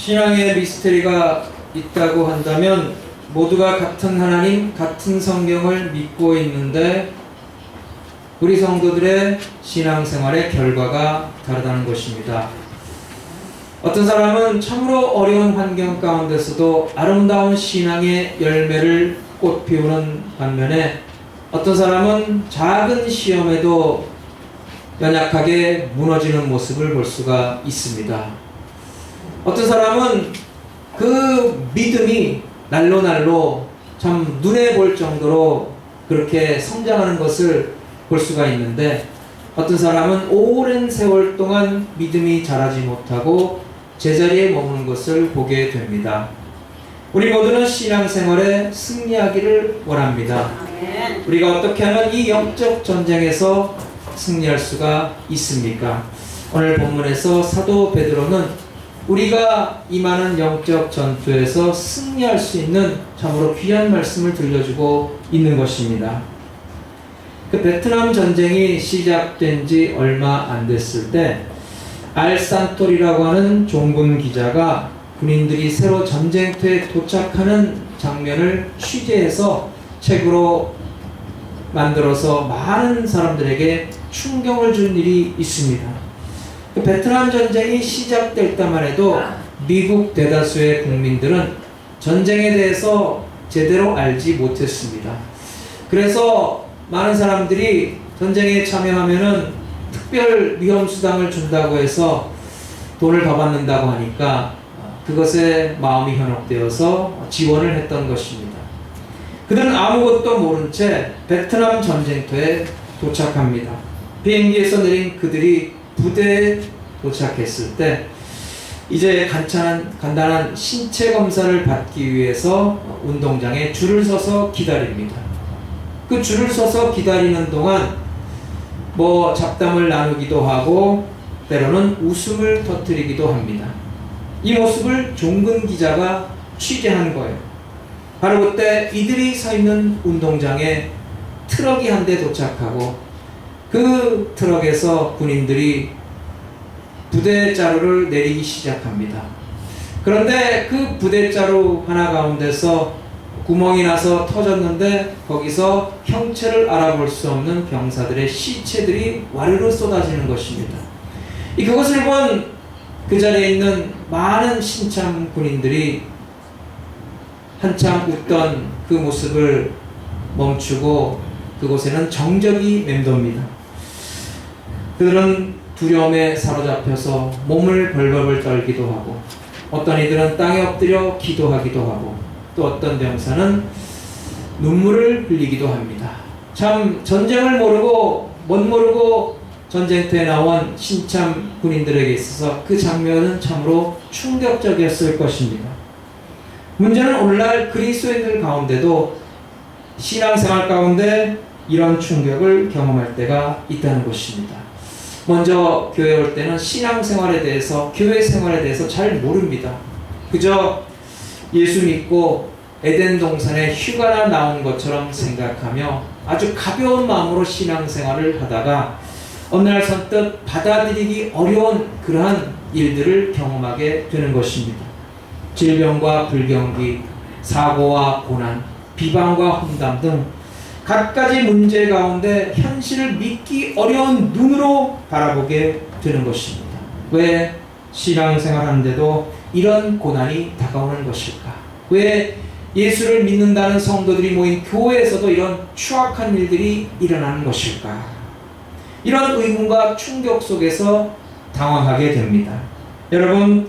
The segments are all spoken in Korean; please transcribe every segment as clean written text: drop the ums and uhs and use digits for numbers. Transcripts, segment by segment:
신앙의 미스터리가 있다고 한다면 모두가 같은 하나님, 같은 성경을 믿고 있는데 우리 성도들의 신앙생활의 결과가 다르다는 것입니다. 어떤 사람은 참으로 어려운 환경 가운데서도 아름다운 신앙의 열매를 꽃피우는 반면에 어떤 사람은 작은 시험에도 연약하게 무너지는 모습을 볼 수가 있습니다. 어떤 사람은 그 믿음이 날로 날로 참 눈에 볼 정도로 그렇게 성장하는 것을 볼 수가 있는데 어떤 사람은 오랜 세월 동안 믿음이 자라지 못하고 제자리에 머무는 것을 보게 됩니다. 우리 모두는 신앙생활에 승리하기를 원합니다. 우리가 어떻게 하면 이 영적 전쟁에서 승리할 수가 있습니까? 오늘 본문에서 사도 베드로는 우리가 임하는 영적 전투에서 승리할 수 있는 참으로 귀한 말씀을 들려주고 있는 것입니다. 그 베트남 전쟁이 시작된 지 얼마 안 됐을 때 알산토리라고 하는 종군 기자가 군인들이 새로 전쟁터에 도착하는 장면을 취재해서 책으로 만들어서 많은 사람들에게 충격을 준 일이 있습니다. 그 베트남 전쟁이 시작될 때만 해도 미국 대다수의 국민들은 전쟁에 대해서 제대로 알지 못했습니다. 그래서 많은 사람들이 전쟁에 참여하면은 특별 위험수당을 준다고 해서 돈을 더 받는다고 하니까 그것에 마음이 현혹되어서 지원을 했던 것입니다. 그들은 아무것도 모른 채 베트남 전쟁터에 도착합니다. 비행기에서 내린 그들이 부대에 도착했을 때 이제 간단한 신체 검사를 받기 위해서 운동장에 줄을 서서 기다립니다. 그 줄을 서서 기다리는 동안 잡담을 나누기도 하고 때로는 웃음을 터뜨리기도 합니다. 이 모습을 종근 기자가 취재한 거예요. 바로 그때 이들이 서 있는 운동장에 트럭이 한 대 도착하고 그 트럭에서 군인들이 부대자루를 내리기 시작합니다. 그런데 그 부대자루 하나 가운데서 구멍이 나서 터졌는데 거기서 형체를 알아볼 수 없는 병사들의 시체들이 와르르 쏟아지는 것입니다. 그것을 본 그 자리에 있는 많은 신참 군인들이 한참 웃던 그 모습을 멈추고 그곳에는 정적이 맴돕니다. 그들은 두려움에 사로잡혀서 몸을 벌벌 떨기도 하고 어떤 이들은 땅에 엎드려 기도하기도 하고 또 어떤 병사는 눈물을 흘리기도 합니다. 참 전쟁을 모르고 못 모르고 전쟁터에 나온 신참 군인들에게 있어서 그 장면은 참으로 충격적이었을 것입니다. 문제는 오늘날 그리스도인들 가운데도 신앙생활 가운데 이런 충격을 경험할 때가 있다는 것입니다. 먼저 교회 올 때는 신앙생활에 대해서, 교회 생활에 대해서 잘 모릅니다. 그저 예수 믿고 에덴 동산에 휴가나 나온 것처럼 생각하며 아주 가벼운 마음으로 신앙생활을 하다가 어느 날 선뜻 받아들이기 어려운 그러한 일들을 경험하게 되는 것입니다. 질병과 불경기, 사고와 고난, 비방과 험담 등 갖가지 문제 가운데 현실을 믿기 어려운 눈으로 바라보게 되는 것입니다. 왜 신앙생활 하는데도 이런 고난이 다가오는 것일까? 왜 예수를 믿는다는 성도들이 모인 교회에서도 이런 추악한 일들이 일어나는 것일까? 이런 의문과 충격 속에서 당황하게 됩니다. 여러분,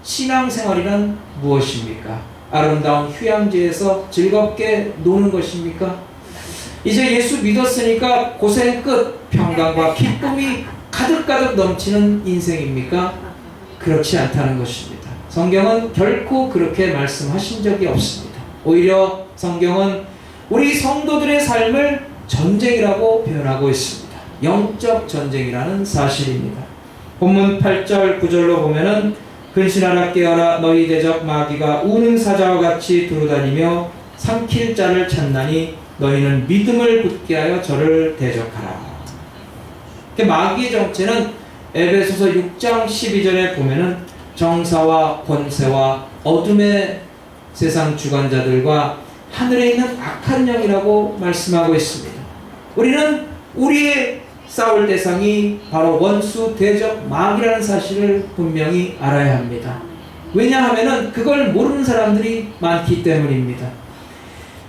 신앙생활이란 무엇입니까? 아름다운 휴양지에서 즐겁게 노는 것입니까? 이제 예수 믿었으니까 고생 끝 평강과 기쁨이 가득가득 넘치는 인생입니까? 그렇지 않다는 것입니다. 성경은 결코 그렇게 말씀하신 적이 없습니다. 오히려 성경은 우리 성도들의 삶을 전쟁이라고 표현하고 있습니다. 영적 전쟁이라는 사실입니다. 본문 8절 9절로 보면은 근신하라 깨어라 너희 대적 마귀가 우는 사자와 같이 두루다니며 삼킬 자를 찾나니 너희는 믿음을 굳게 하여 저를 대적하라. 마귀의 정체는 에베소서 6장 12절에 보면은 정사와 권세와 어둠의 세상 주관자들과 하늘에 있는 악한 영이라고 말씀하고 있습니다. 우리는 우리의 싸울 대상이 바로 원수 대적 마귀라는 사실을 분명히 알아야 합니다. 왜냐하면 그걸 모르는 사람들이 많기 때문입니다.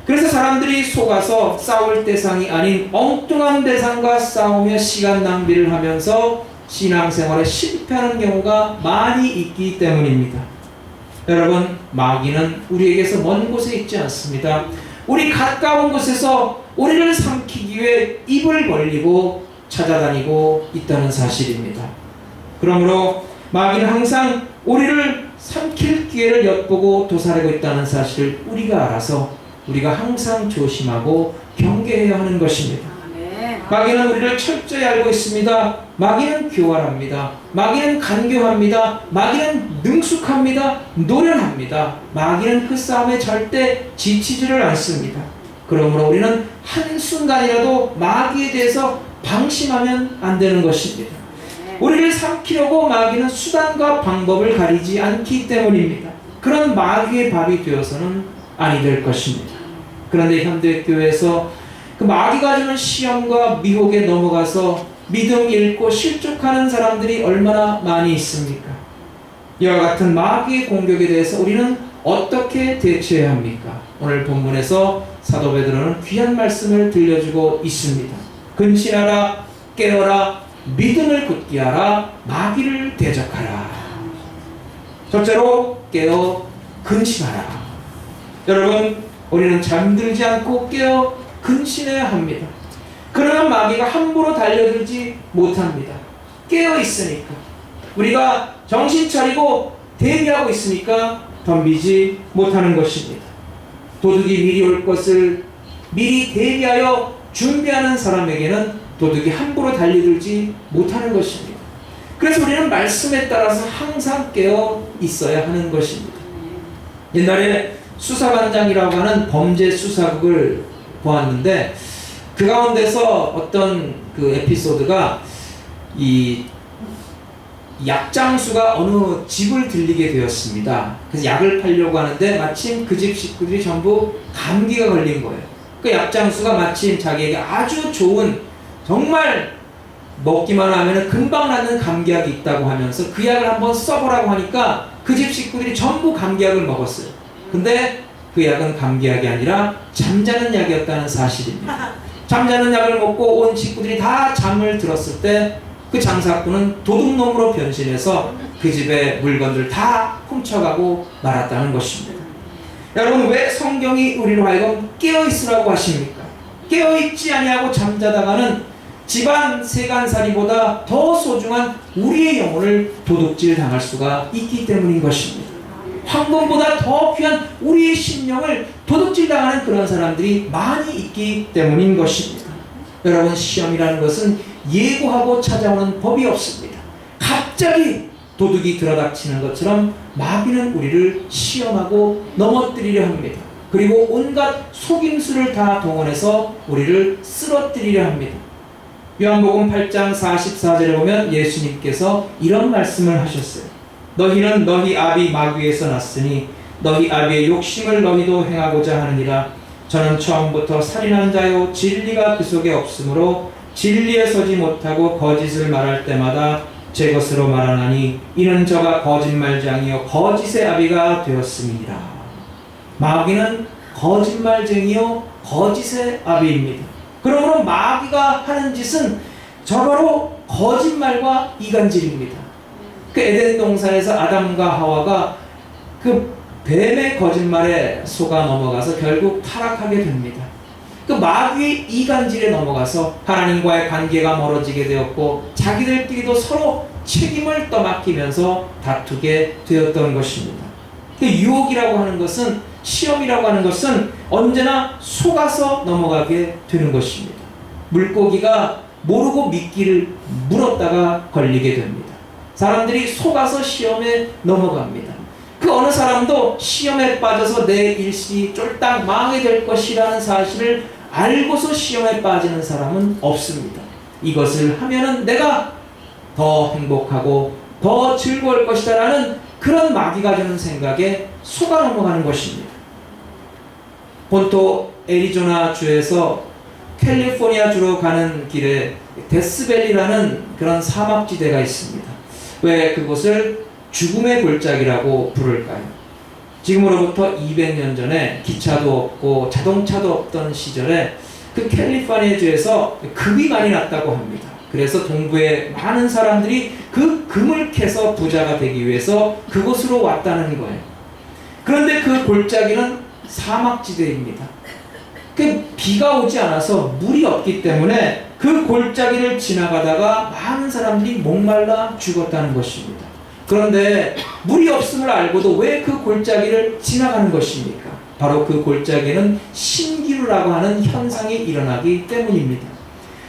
그래서 사람들이 속아서 싸울 대상이 아닌 엉뚱한 대상과 싸우며 시간 낭비를 하면서 신앙생활에 실패하는 경우가 많이 있기 때문입니다. 여러분, 마귀는 우리에게서 먼 곳에 있지 않습니다. 우리 가까운 곳에서 우리를 삼키기 위해 입을 벌리고 찾아다니고 있다는 사실입니다. 그러므로 마귀는 항상 우리를 삼킬 기회를 엿보고 도사리고 있다는 사실을 우리가 알아서 우리가 항상 조심하고 경계해야 하는 것입니다. 마귀는 우리를 철저히 알고 있습니다. 마귀는 교활합니다. 마귀는 간교합니다. 마귀는 능숙합니다. 노련합니다. 마귀는 그 싸움에 절대 지치지를 않습니다. 그러므로 우리는 한순간이라도 마귀에 대해서 방심하면 안 되는 것입니다. 우리를 삼키려고 마귀는 수단과 방법을 가리지 않기 때문입니다. 그런 마귀의 밥이 되어서는 아니 될 것입니다. 그런데 현대교회에서 그 마귀가 주는 시험과 미혹에 넘어가서 믿음 잃고 실족하는 사람들이 얼마나 많이 있습니까? 이와 같은 마귀의 공격에 대해서 우리는 어떻게 대처해야 합니까? 오늘 본문에서 사도 베드로는 귀한 말씀을 들려주고 있습니다. 근신하라, 깨어라, 믿음을 굳게 하라, 마귀를 대적하라. 첫째로 깨어 근신하라. 여러분, 우리는 잠들지 않고 깨어 근신해야 합니다. 그러면 마귀가 함부로 달려들지 못합니다. 깨어 있으니까, 우리가 정신 차리고 대비하고 있으니까 덤비지 못하는 것입니다. 도둑이 미리 올 것을 미리 대비하여 준비하는 사람에게는 도둑이 함부로 달려들지 못하는 것입니다. 그래서 우리는 말씀에 따라서 항상 깨어 있어야 하는 것입니다. 옛날에 수사반장이라고 하는 범죄 수사극을 보았는데 그 가운데서 어떤 그 에피소드가 이 약장수가 어느 집을 들리게 되었습니다. 그래서 약을 팔려고 하는데 마침 그 집 식구들이 전부 감기가 걸린 거예요. 그 약장수가 마침 자기에게 아주 좋은, 정말 먹기만 하면 금방 낫는 감기약이 있다고 하면서 그 약을 한번 써보라고 하니까 그 집 식구들이 전부 감기약을 먹었어요. 근데 그 약은 감기약이 아니라 잠자는 약이었다는 사실입니다. 잠자는 약을 먹고 온 식구들이 다 잠을 들었을 때 그 장사꾼은 도둑놈으로 변신해서 그 집의 물건들 다 훔쳐가고 말았다는 것입니다. 여러분, 왜 성경이 우리로 하여금 깨어있으라고 하십니까? 깨어있지 아니하고 잠자다가는 집안 세간살이보다 더 소중한 우리의 영혼을 도둑질 당할 수가 있기 때문인 것입니다. 황금보다 더 귀한 우리의 심령을 도둑질 당하는 그런 사람들이 많이 있기 때문인 것입니다. 여러분, 시험이라는 것은 예고하고 찾아오는 법이 없습니다. 갑자기 도둑이 들어닥치는 것처럼 마귀는 우리를 시험하고 넘어뜨리려 합니다. 그리고 온갖 속임수를 다 동원해서 우리를 쓰러뜨리려 합니다. 요한복음 8장 44절에 보면 예수님께서 이런 말씀을 하셨어요. 너희는 너희 아비 마귀에서 났으니 너희 아비의 욕심을 너희도 행하고자 하느니라. 저는 처음부터 살인한 자요 진리가 그 속에 없으므로 진리에 서지 못하고 거짓을 말할 때마다 제 것으로 말하나니 이는 저가 거짓말장이요 거짓의 아비가 되었습니다. 마귀는 거짓말쟁이요 거짓의 아비입니다. 그러므로 마귀가 하는 짓은 저바로 거짓말과 이간질입니다. 그 에덴 동산에서 아담과 하와가 그 뱀의 거짓말에 속아 넘어가서 결국 타락하게 됩니다. 그 마귀의 이간질에 넘어가서 하나님과의 관계가 멀어지게 되었고 자기들끼리도 서로 책임을 떠맡기면서 다투게 되었던 것입니다. 그 유혹이라고 하는 것은, 시험이라고 하는 것은 언제나 속아서 넘어가게 되는 것입니다. 물고기가 모르고 미끼를 물었다가 걸리게 됩니다. 사람들이 속아서 시험에 넘어갑니다. 그 어느 사람도 시험에 빠져서 내 일시 쫄딱 망하게 될 것이라는 사실을 알고서 시험에 빠지는 사람은 없습니다. 이것을 하면은 내가 더 행복하고 더 즐거울 것이다 라는 그런 마귀가 주는 생각에 속아 넘어가는 것입니다. 본토 애리조나 주에서 캘리포니아 주로 가는 길에 데스밸리라는 그런 사막지대가 있습니다. 왜 그곳을 죽음의 골짜기라고 부를까요? 지금으로부터 200년 전에 기차도 없고 자동차도 없던 시절에 그 캘리포니아 주에서 금이 많이 났다고 합니다. 그래서 동부의 많은 사람들이 그 금을 캐서 부자가 되기 위해서 그곳으로 왔다는 거예요. 그런데 그 골짜기는 사막지대입니다. 비가 오지 않아서 물이 없기 때문에 그 골짜기를 지나가다가 많은 사람들이 목말라 죽었다는 것입니다. 그런데 물이 없음을 알고도 왜 그 골짜기를 지나가는 것입니까? 바로 그 골짜기는 신기루라고 하는 현상이 일어나기 때문입니다.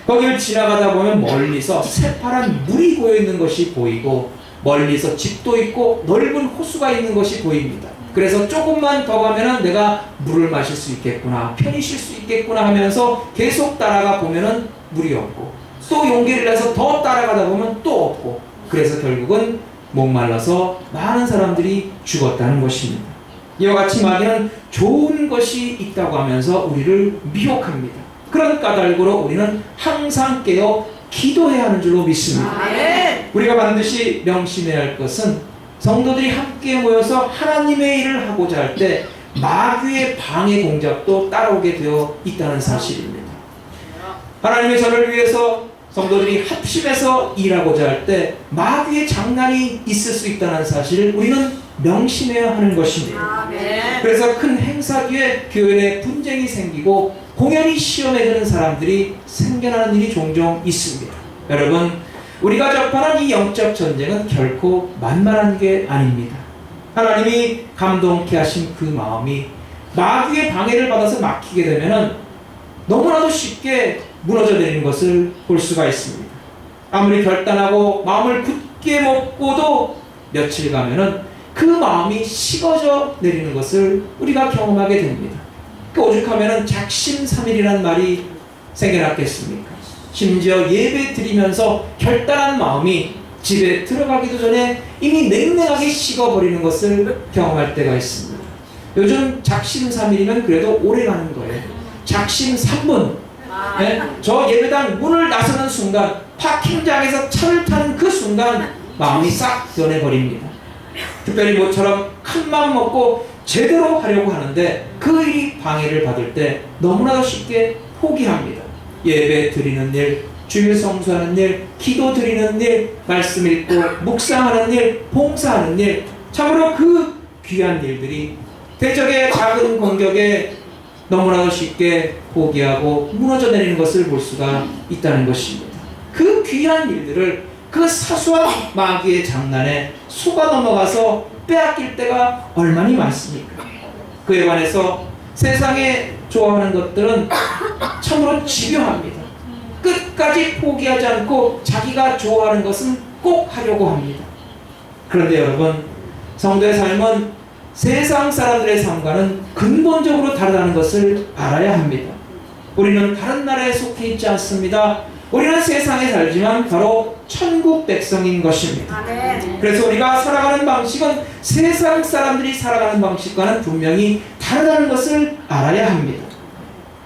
거기를 지나가다 보면 멀리서 새파란 물이 고여있는 것이 보이고 멀리서 집도 있고 넓은 호수가 있는 것이 보입니다. 그래서 조금만 더 가면은 내가 물을 마실 수 있겠구나, 편히 쉴 수 있겠구나 하면서 계속 따라가 보면은 물이 없고, 또 용기를 내서 더 따라가다 보면 또 없고, 그래서 결국은 목말라서 많은 사람들이 죽었다는 것입니다. 이와 같이 마귀는 좋은 것이 있다고 하면서 우리를 미혹합니다. 그런 까닭으로 우리는 항상 깨어 기도해야 하는 줄로 믿습니다. 우리가 반드시 명심해야 할 것은 성도들이 함께 모여서 하나님의 일을 하고자 할 때 마귀의 방해 공작도 따라오게 되어 있다는 사실입니다. 하나님의 전을 위해서 성도들이 합심해서 일하고자 할 때 마귀의 장난이 있을 수 있다는 사실을 우리는 명심해야 하는 것입니다. 그래서 큰 행사 뒤에 교회 내 분쟁이 생기고 공연히 시험에 드는 사람들이 생겨나는 일이 종종 있습니다. 여러분, 우리가 접하는 이 영적 전쟁은 결코 만만한 게 아닙니다. 하나님이 감동케 하신 그 마음이 마귀의 방해를 받아서 막히게 되면 너무나도 쉽게 무너져 내리는 것을 볼 수가 있습니다. 아무리 결단하고 마음을 굳게 먹고도 며칠 가면은 그 마음이 식어져 내리는 것을 우리가 경험하게 됩니다. 오죽하면은 작심삼일이라는 말이 생겨났겠습니까? 심지어 예배 드리면서 결단한 마음이 집에 들어가기도 전에 이미 냉랭하게 식어버리는 것을 경험할 때가 있습니다. 요즘 작심삼일이면 그래도 오래 가는 거예요. 작심 3분. 네? 저 예배당 문을 나서는 순간, 파킹장에서 차를 타는 그 순간 마음이 싹 변해버립니다. 특별히 모처럼 큰 마음 먹고 제대로 하려고 하는데 그 일이 방해를 받을 때 너무나도 쉽게 포기합니다. 예배 드리는 일, 주일 성수하는 일, 기도 드리는 일, 말씀 읽고 묵상하는 일, 봉사하는 일, 참으로 그 귀한 일들이 대적의 작은 공격에 너무나도 쉽게 포기하고 무너져 내리는 것을 볼 수가 있다는 것입니다. 그 귀한 일들을 그 사소한 마귀의 장난에 속아 넘어가서 빼앗길 때가 얼마나 많습니까? 그에 관해서 세상에 좋아하는 것들은 참으로 집요합니다. 끝까지 포기하지 않고 자기가 좋아하는 것은 꼭 하려고 합니다. 그런데 여러분, 성도의 삶은 세상 사람들의 삶과는 근본적으로 다르다는 것을 알아야 합니다. 우리는 다른 나라에 속해 있지 않습니다. 우리는 세상에 살지만 바로 천국 백성인 것입니다. 그래서 우리가 살아가는 방식은 세상 사람들이 살아가는 방식과는 분명히 다르다는 것을 알아야 합니다.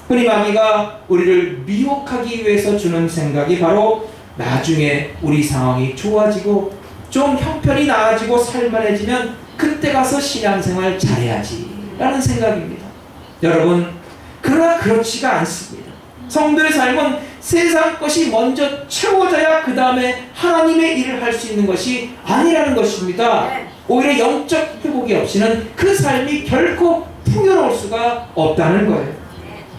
흔히 마귀가 우리를 미혹하기 위해서 주는 생각이 바로 나중에 우리 상황이 좋아지고 좀 형편이 나아지고 살만해지면 그때 가서 신앙생활 잘해야지 라는 생각입니다. 여러분, 그러나 그렇지가 않습니다. 성도의 삶은 세상 것이 먼저 채워져야 그 다음에 하나님의 일을 할 수 있는 것이 아니라는 것입니다. 오히려 영적 회복이 없이는 그 삶이 결코 풍요로울 수가 없다는 거예요.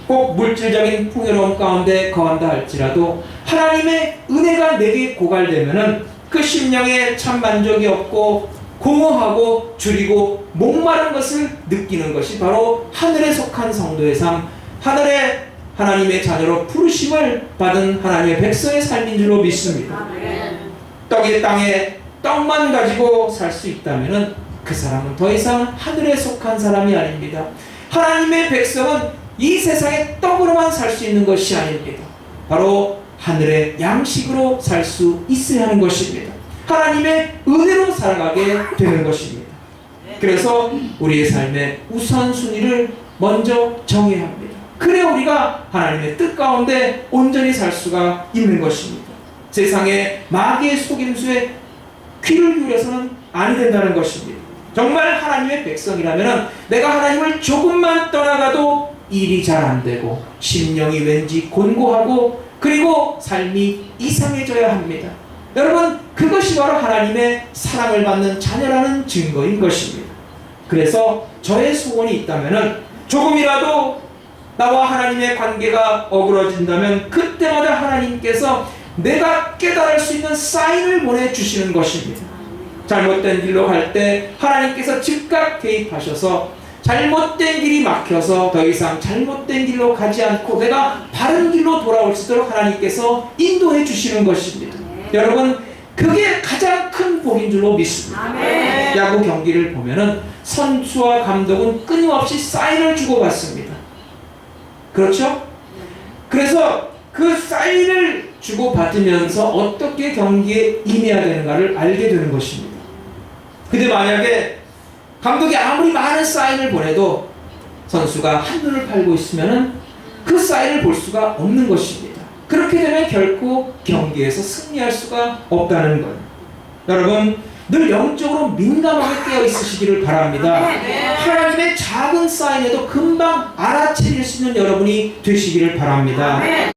꼭 물질적인 풍요로움 가운데 거한다 할지라도 하나님의 은혜가 내게 고갈되면은 그 심령에 참 만족이 없고 공허하고 줄이고 목마른 것을 느끼는 것이 바로 하늘에 속한 성도의 삶, 하늘에 하나님의 자녀로 부르심을 받은 하나님의 백성의 삶인 줄로 믿습니다. 떡이 땅에 떡만 가지고 살 수 있다면 그 사람은 더 이상 하늘에 속한 사람이 아닙니다. 하나님의 백성은 이 세상의 떡으로만 살 수 있는 것이 아닙니다. 바로 하늘의 양식으로 살 수 있어야 하는 것입니다. 하나님의 은혜로 살아가게 되는 것입니다. 그래서 우리의 삶의 우선순위를 먼저 정해야 합니다. 그래 우리가 하나님의 뜻 가운데 온전히 살 수가 있는 것입니다. 세상의 마귀의 속임수에 귀를 기울여서는 아니 된다는 것입니다. 정말 하나님의 백성이라면 내가 하나님을 조금만 떠나가도 일이 잘 안 되고 심령이 왠지 곤고하고 그리고 삶이 이상해져야 합니다. 여러분, 그것이 바로 하나님의 사랑을 받는 자녀라는 증거인 것입니다. 그래서 저의 소원이 있다면 조금이라도 나와 하나님의 관계가 어그러진다면 그때마다 하나님께서 내가 깨달을 수 있는 사인을 보내주시는 것입니다. 잘못된 길로 갈 때 하나님께서 즉각 개입하셔서 잘못된 길이 막혀서 더 이상 잘못된 길로 가지 않고 내가 바른 길로 돌아올 수 있도록 하나님께서 인도해 주시는 것입니다. 여러분, 그게 가장 큰 복인 줄로 믿습니다. 아멘. 야구 경기를 보면은 선수와 감독은 끊임없이 사인을 주고받습니다. 그렇죠? 그래서 그 사인을 주고받으면서 어떻게 경기에 임해야 되는가를 알게 되는 것입니다. 근데 만약에 감독이 아무리 많은 사인을 보내도 선수가 한눈을 팔고 있으면 그 사인을 볼 수가 없는 것입니다. 그렇게 되면 결코 경기에서 승리할 수가 없다는 거예요. 여러분, 늘 영적으로 민감하게 깨어 있으시기를 바랍니다. 하나님의 작은 사인에도 금방 알아채릴 수 있는 여러분이 되시기를 바랍니다.